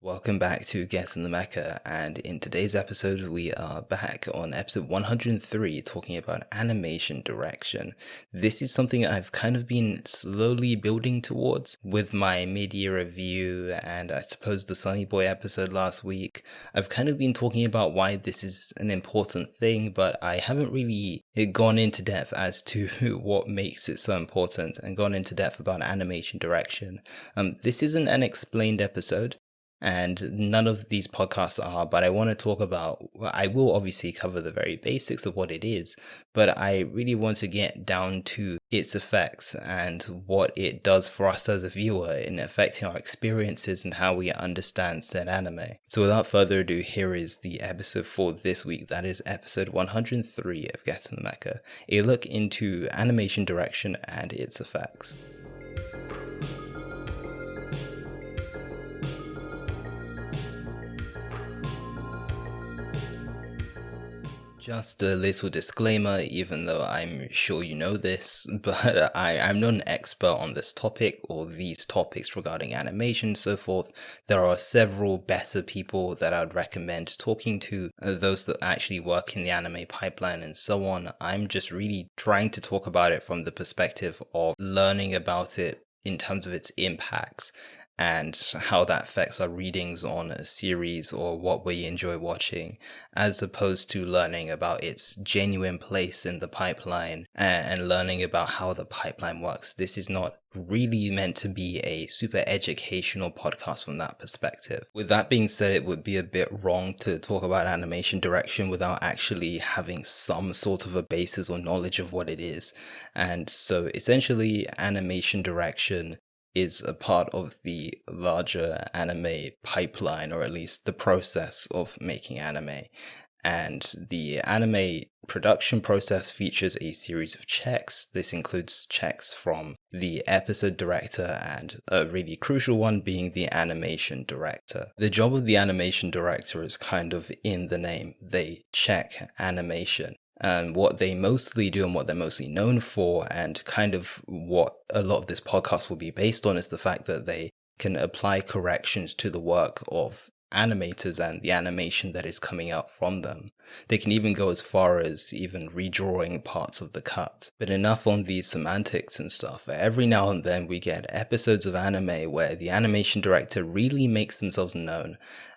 Welcome back to Get In The Mecha, and in today's episode we are back on episode 103 talking about animation direction. This is something I've kind of been slowly building towards with my mid-year review and I suppose the Sunny Boy episode last week. I've kind of been talking about why this is an important thing, but I haven't really gone into depth as to what makes it so important and gone into depth about animation direction. This isn't an explained episode. And none of these podcasts are, but I want to talk about, I will obviously cover the very basics of what it is, but I really want to get down to its effects and what it does for us as a viewer in affecting our experiences and how we understand said anime. So without further ado, here is the episode for this week. That is episode 103 of Get In The Mecha, a look into animation direction and its effects. Just a little disclaimer, even though I'm sure you know this, but I'm not an expert on this topic or these topics regarding animation and so forth. There are several better people that I'd recommend talking to, those that actually work in the anime pipeline and so on. I'm just really trying to talk about it from the perspective of learning about it in terms of its impacts and how that affects our readings on a series or what we enjoy watching, as opposed to learning about its genuine place in the pipeline and learning about how the pipeline works. This is not really meant to be a super educational podcast from that perspective. With that being said, it would be a bit wrong to talk about animation direction without actually having some sort of a basis or knowledge of what it is. And so essentially, animation direction is a part of the larger anime pipeline, or at least the process of making anime. And the anime production process features a series of checks. This includes checks from the episode director and a really crucial one being the animation director. The job of the animation director is kind of in the name. They check animation. And what they mostly do and what they're mostly known for, and kind of what a lot of this podcast will be based on, is the fact that they can apply corrections to the work of animators and the animation that is coming out from them. They can even go as far as even redrawing parts of the cut. But enough on these semantics and stuff. Every now and then we get episodes of anime where the animation director really makes themselves known,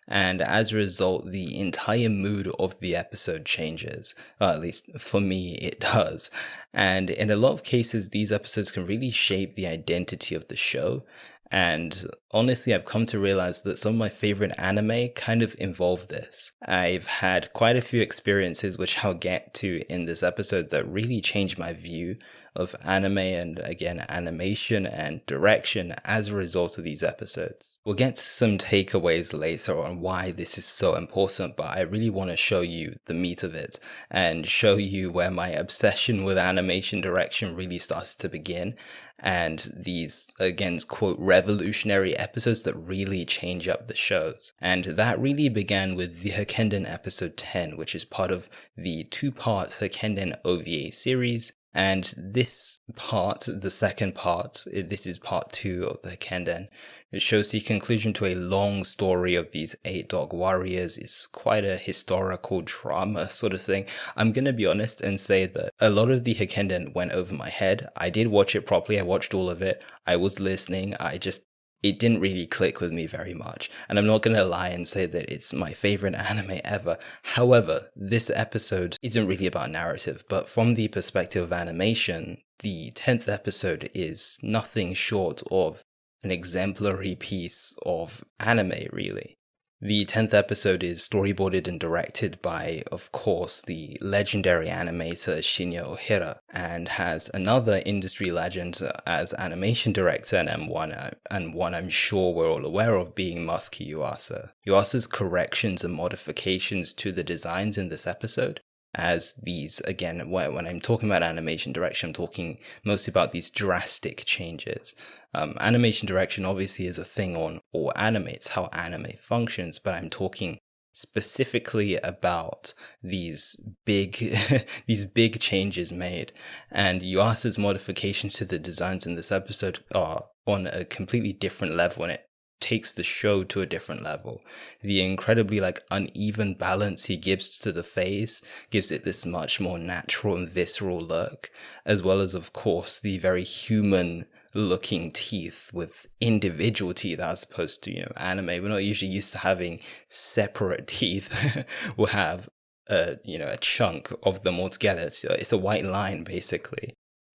and as a result, the entire mood of the episode changes. At least for me, it does. And in a lot of cases, these episodes can really shape the identity of the show. And honestly, I've come to realize that some of my favorite anime kind of involve this. I've had quite a few experiences, which I'll get to in this episode, that really changed my view of anime and, again, animation and direction as a result of these episodes. We'll get to some takeaways later on why this is so important, but I really want to show you the meat of it and show you where my obsession with animation direction really starts to begin, and these, again, quote, revolutionary episodes that really change up the shows. And that really began with the Hakkenden episode 10, which is part of the two-part Hakkenden OVA series. And this part, the second part, this is part 2 of the Hakkenden. It shows the conclusion to a long story of these 8 dog warriors. It's quite a historical drama sort of thing. I'm going to be honest and say that a lot of the Hakkenden went over my head. I did watch it properly. I watched all of it. I was listening. It didn't really click with me very much. And I'm not going to lie and say that it's my favorite anime ever. However, this episode isn't really about narrative, but from the perspective of animation, the 10th episode is nothing short of an exemplary piece of anime, really. The 10th episode is storyboarded and directed by, of course, the legendary animator Shinya Ohira, and has another industry legend as animation director and one I'm sure we're all aware of, being Masaaki Yuasa. Yuasa's corrections and modifications to the designs in this episode, as these, again, when I'm talking about animation direction, I'm talking mostly about these drastic changes. Animation direction obviously is a thing on all anime, it's how anime functions, but I'm talking specifically about these big changes made, and Yuasa's modifications to the designs in this episode are on a completely different level, and it takes the show to a different level. The incredibly like uneven balance he gives to the face gives it this much more natural and visceral look, as well as of course the very human looking teeth with individual teeth as opposed to, anime. We're not usually used to having separate teeth. We'll have a chunk of them all together. It's a white line basically.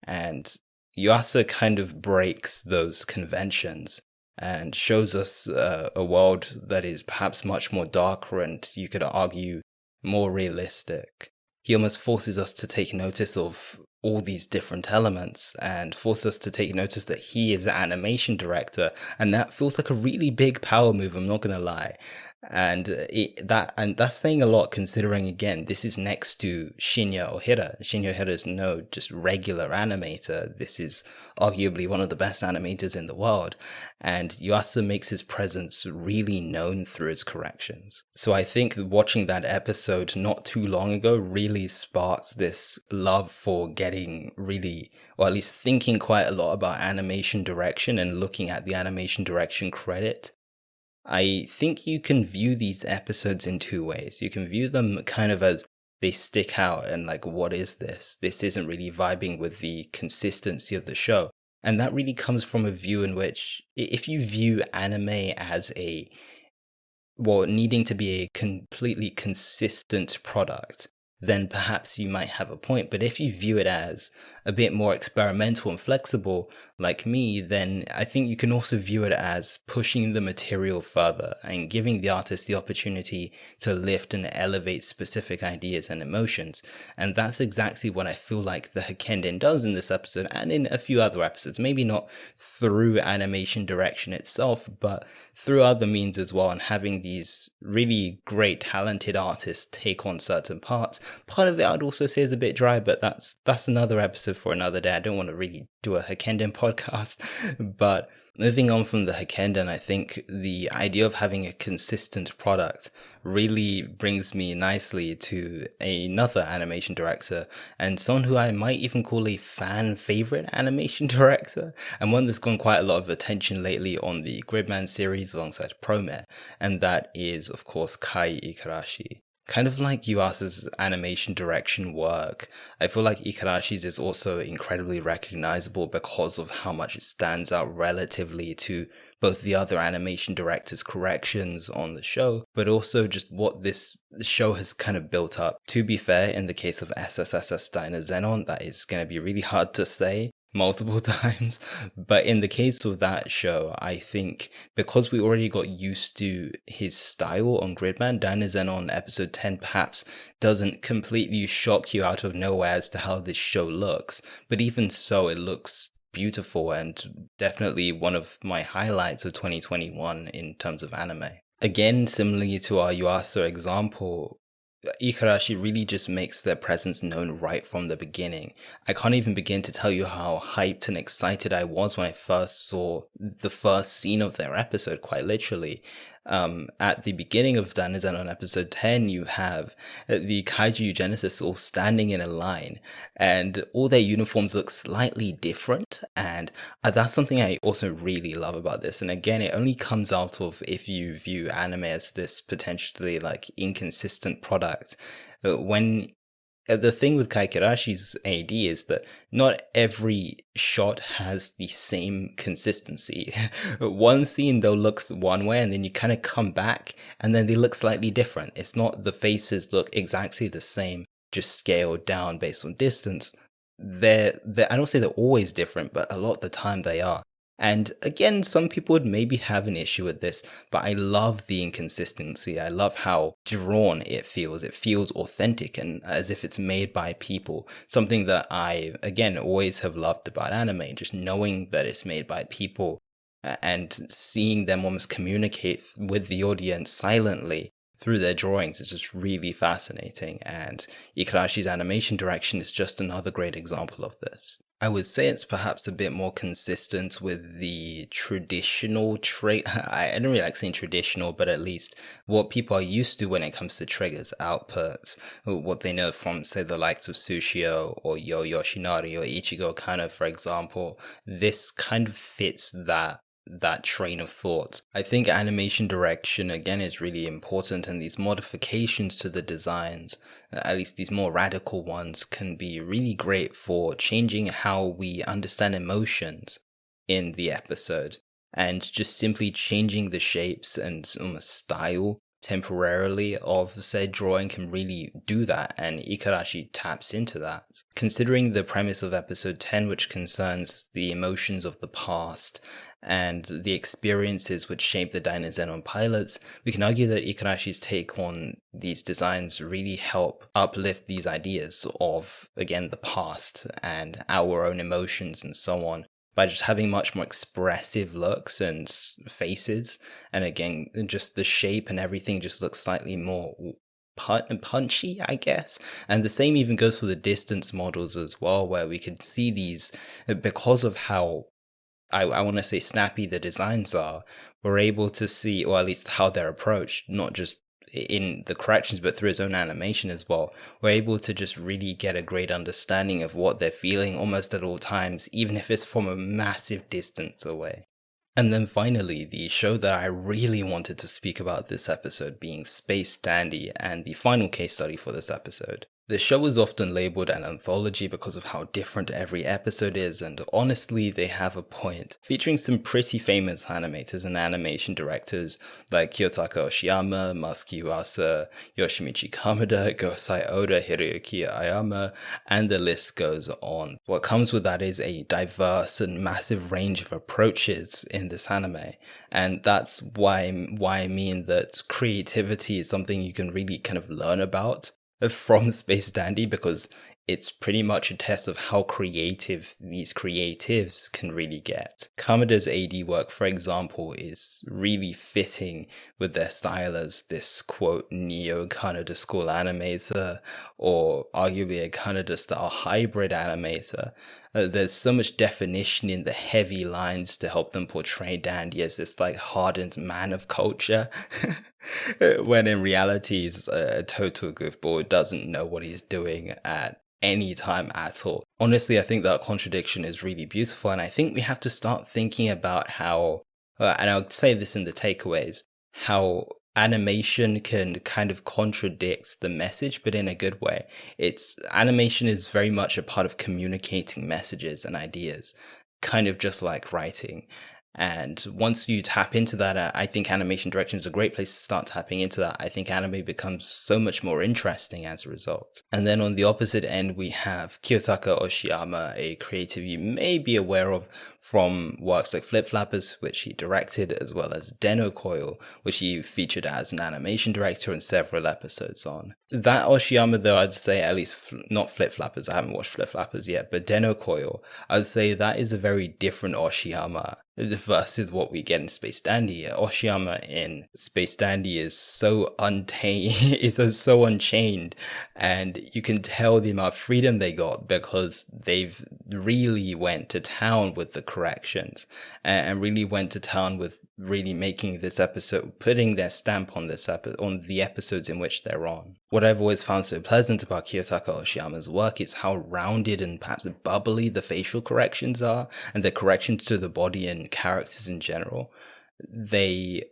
And Yuasa kind of breaks those conventions and shows us a world that is perhaps much more darker and, you could argue, more realistic. He almost forces us to take notice of all these different elements and forces us to take notice that he is an animation director, and that feels like a really big power move, I'm not gonna lie. And that's saying a lot, considering again this is next to Shinya Ohira. Shinya Ohira is no just regular animator. This is arguably one of the best animators in the world, and Yuasa makes his presence really known through his corrections. So I think watching that episode not too long ago really sparked this love for getting really, or at least thinking quite a lot about animation direction and looking at the animation direction credit. I think you can view these episodes in two ways. You can view them kind of as they stick out and like, what is this? This isn't really vibing with the consistency of the show. And that really comes from a view in which if you view anime as needing to be a completely consistent product, then perhaps you might have a point. But if you view it as a bit more experimental and flexible, like me, then I think you can also view it as pushing the material further and giving the artist the opportunity to lift and elevate specific ideas and emotions. And that's exactly what I feel like the Hakkenden does in this episode and in a few other episodes. Maybe not through animation direction itself, but through other means as well, and having these really great talented artists take on certain parts. Part of it I'd also say is a bit dry, but that's another episode for another day. I don't want to really do a Hakkenden podcast, but moving on from the Hakkenden, I think the idea of having a consistent product really brings me nicely to another animation director, and someone who I might even call a fan favorite animation director, and one that's gotten quite a lot of attention lately on the Gridman series alongside Promare, and that is of course Kai Igarashi. Kind of like Yuasa's animation direction work, I feel like Igarashi's is also incredibly recognizable because of how much it stands out relatively to both the other animation directors' corrections on the show, but also just what this show has kind of built up. To be fair, in the case of SSSS.Dynazenon, that is going to be really hard to say multiple times, but in the case of that show, I think because we already got used to his style on Gridman, Dynazenon episode 10 perhaps doesn't completely shock you out of nowhere as to how this show looks, but even so, it looks beautiful and definitely one of my highlights of 2021 in terms of anime. Again, similarly to our Yuasa example, Igarashi really just makes their presence known right from the beginning. I can't even begin to tell you how hyped and excited I was when I first saw the first scene of their episode, quite literally. At the beginning of Dynazenon episode 10, you have the Kaiju Genesis all standing in a line, and all their uniforms look slightly different, and that's something I also really love about this. And again, it only comes out of if you view anime as this potentially like inconsistent product. When the thing with Kai Kirashi's AD is that not every shot has the same consistency. One scene though looks one way, and then you kind of come back and then they look slightly different. It's not the faces look exactly the same, just scaled down based on distance. I don't say they're always different, but a lot of the time they are. And again, some people would maybe have an issue with this, but I love the inconsistency. I love how drawn it feels. It feels authentic and as if it's made by people. Something that I, again, always have loved about anime, just knowing that it's made by people and seeing them almost communicate with the audience silently through their drawings is just really fascinating. And Igarashi's animation direction is just another great example of this. I would say it's perhaps a bit more consistent with the traditional I don't really like saying traditional, but at least what people are used to when it comes to triggers, outputs, what they know from, say, the likes of Sushio or Yo Yoshinari or Ichigo Kano, for example. This kind of fits that that train of thought. I think animation direction again is really important, and these modifications to the designs, at least these more radical ones, can be really great for changing how we understand emotions in the episode, and just simply changing the shapes and style temporarily of said drawing can really do that, and Ikarashi taps into that. Considering the premise of episode 10, which concerns the emotions of the past and the experiences which shape the Dynazenon pilots, we can argue that Ikarashi's take on these designs really help uplift these ideas of, again, the past and our own emotions and so on, by just having much more expressive looks and faces. And again, just the shape and everything just looks slightly more punchy, I guess. And the same even goes for the distance models as well, where we could see these, because of how I want to say snappy the designs are, we're able to see, or at least how they're approached, not just in the corrections but through his own animation as well. We're able to just really get a great understanding of what they're feeling almost at all times, even if it's from a massive distance away. And then finally, the show that I really wanted to speak about this episode being Space Dandy, and the final case study for this episode. The show is often labeled an anthology because of how different every episode is, and honestly, they have a point. Featuring some pretty famous animators and animation directors like Kiyotaka Oshiyama, Masuki Uasa, Yoshimichi Kamada, Gosai Oda, Hiroyuki Ayama, and the list goes on. What comes with that is a diverse and massive range of approaches in this anime, and that's why I mean that creativity is something you can really kind of learn about from Space Dandy, because it's pretty much a test of how creative these creatives can really get. Kamada's AD work, for example, is really fitting with their style as this, quote, neo-Kanada school animator, or arguably a Kanada-style hybrid animator. There's so much definition in the heavy lines to help them portray Dandy as this like hardened man of culture, when in reality he's a total goofball who doesn't know what he's doing at any time at all. Honestly, I think that contradiction is really beautiful, and I think we have to start thinking about how, and I'll say this in the takeaways, how animation can kind of contradict the message, but in a good way. Animation is very much a part of communicating messages and ideas, kind of just like writing. And once you tap into that, I think animation direction is a great place to start tapping into that. I think anime becomes so much more interesting as a result. And then on the opposite end, we have Kiyotaka Oshiyama, a creative you may be aware of from works like Flip Flappers, which he directed, as well as Den-no Coil, which he featured as an animation director in several episodes on. That Oshiyama, though, I'd say, at least not Flip Flappers, I haven't watched Flip Flappers yet, but Den-no Coil, I'd say that is a very different Oshiyama versus what we get in Space Dandy. Oshiyama in Space Dandy is so untamed, is so unchained, and you can tell the amount of freedom they got because they've really went to town with the corrections and really went to town with really making this episode, putting their stamp on this on the episodes in which they're on. What I've always found so pleasant about Kiyotaka Oshiyama's work is how rounded and perhaps bubbly the facial corrections are, and the corrections to the body and characters in general. They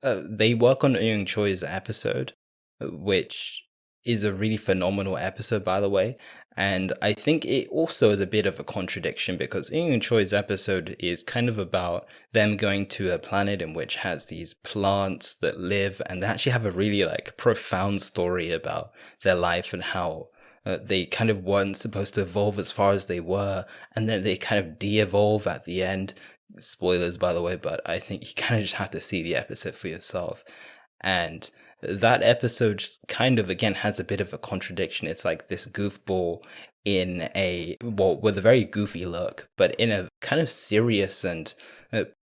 work on Eun Choi's episode, which is a really phenomenal episode, by the way. And I think it also is a bit of a contradiction because Eun Choi's episode is kind of about them going to a planet in which has these plants that live, and they actually have a really like profound story about their life and how they kind of weren't supposed to evolve as far as they were, and then they kind of de-evolve at the end. Spoilers, by the way, but I think you kind of just have to see the episode for yourself. And that episode kind of, again, has a bit of a contradiction. It's like this goofball with a very goofy look, but in a kind of serious and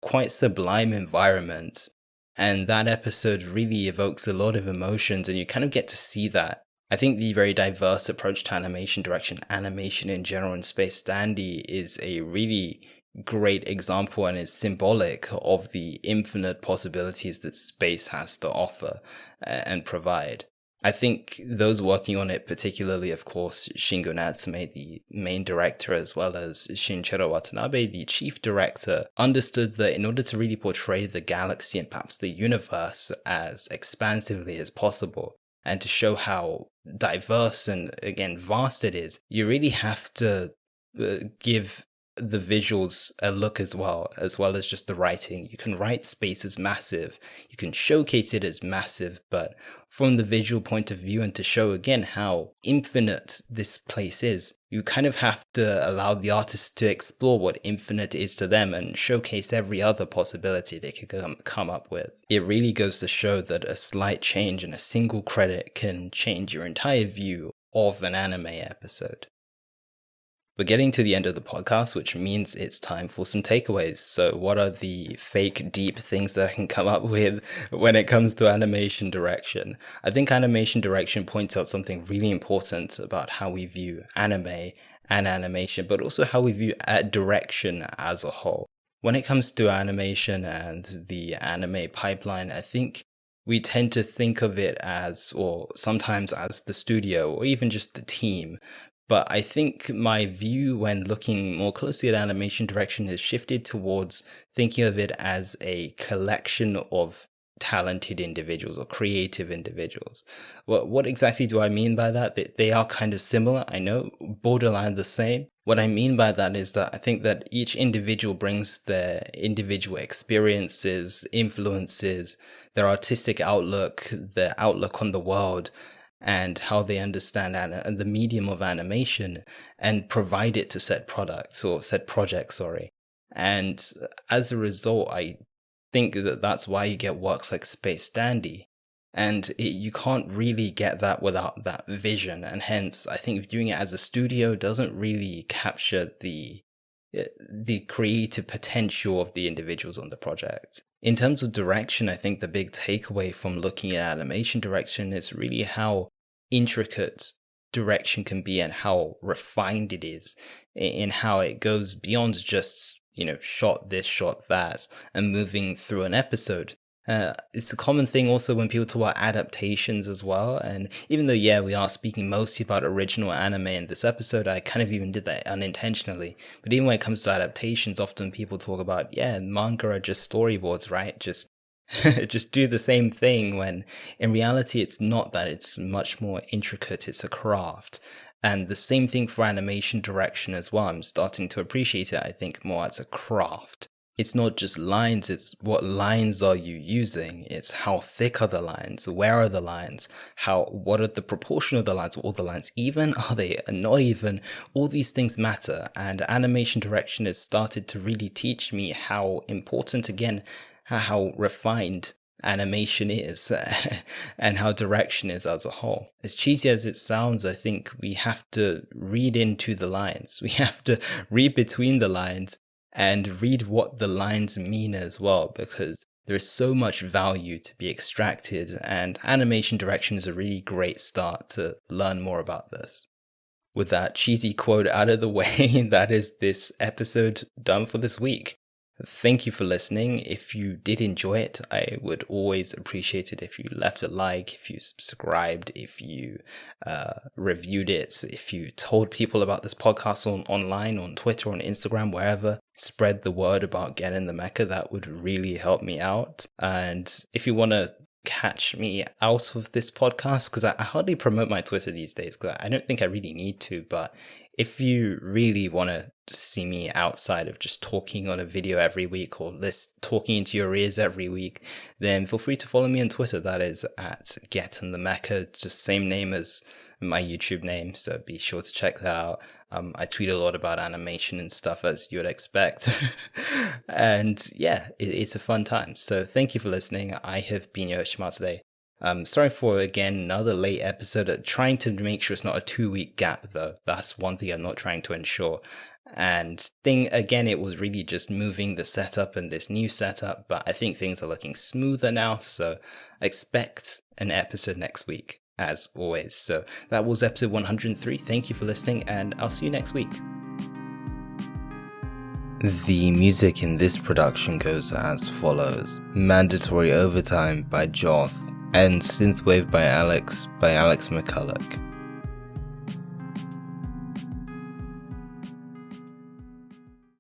quite sublime environment. And that episode really evokes a lot of emotions, and you kind of get to see that. I think the very diverse approach to animation direction, animation in general in Space Dandy, is a really great example and is symbolic of the infinite possibilities that space has to offer and provide. I think those working on it, particularly, of course, Shingo Natsume, the main director, as well as Shinichiro Watanabe, the chief director, understood that in order to really portray the galaxy and perhaps the universe as expansively as possible, and to show how diverse and, again, vast it is, you really have to give the visuals a look as well as just the writing. You can write space as massive, you can showcase it as massive, but from the visual point of view, and to show again how infinite this place is, you kind of have to allow the artist to explore what infinite is to them and showcase every other possibility they could come up with. It really goes to show that a slight change in a single credit can change your entire view of an anime episode. We're getting to the end of the podcast, which means it's time for some takeaways. So what are the fake deep things that I can come up with when it comes to animation direction? I think animation direction points out something really important about how we view anime and animation, but also how we view direction as a whole. When it comes to animation and the anime pipeline, I think we tend to think of it as, or sometimes as, the studio or even just the team. But I think my view when looking more closely at animation direction has shifted towards thinking of it as a collection of talented individuals or creative individuals. What exactly do I mean by that? They are kind of similar, I know, borderline the same. What I mean by that is that I think that each individual brings their individual experiences, influences, their artistic outlook, their outlook on the world, and how they understand the medium of animation, and provide it to said products or said projects, And as a result, I think that that's why you get works like Space Dandy. And you can't really get that without that vision. And hence, I think viewing it as a studio doesn't really capture the creative potential of the individuals on the project. In terms of direction, I think the big takeaway from looking at animation direction is really how intricate direction can be and how refined it is in how it goes beyond just, shot this, shot that, and moving through an episode. It's a common thing also when people talk about adaptations as well. And even though, we are speaking mostly about original anime in this episode, I kind of even did that unintentionally. But even when it comes to adaptations, often people talk about, manga are just storyboards, right? Just do the same thing, when in reality, it's not that. It's much more intricate. It's a craft. And the same thing for animation direction as well. I'm starting to appreciate it, I think, more as a craft. It's not just lines, it's what lines are you using, it's how thick are the lines, where are the lines, what are the proportion of the lines, all the lines even, are they not even, all these things matter. And animation direction has started to really teach me how important, again, how refined animation is and how direction is as a whole. As cheesy as it sounds, I think we have to read into the lines, we have to read between the lines, and read what the lines mean as well, because there is so much value to be extracted, and animation direction is a really great start to learn more about this. With that cheesy quote out of the way, that is this episode done for this week. Thank you for listening. If you did enjoy it, I would always appreciate it if you left a like, if you subscribed, if you reviewed it, if you told people about this podcast online, on Twitter, on Instagram, wherever. Spread the word about Get In The Mecha. That would really help me out. And if you want to catch me out of this podcast, because I hardly promote my Twitter these days, because I don't think I really need to, but if you really want to see me outside of just talking on a video every week or talking into your ears every week, then feel free to follow me on Twitter. That is at Get In The Mecha, just same name as my YouTube name, so be sure to check that out. I tweet a lot about animation and stuff, as you would expect. And it's a fun time. So thank you for listening. I have been Yoshima today. Sorry for, again, another late episode. Trying to make sure it's not a 2-week gap, though. That's one thing I'm not trying to ensure. And again, it was really just moving the setup and this new setup, but I think things are looking smoother now, so expect an episode next week, as always. So that was episode 103. Thank you for listening, and I'll see you next week. The music in this production goes as follows: Mandatory Overtime by Joth, and Synthwave by Alex McCulloch.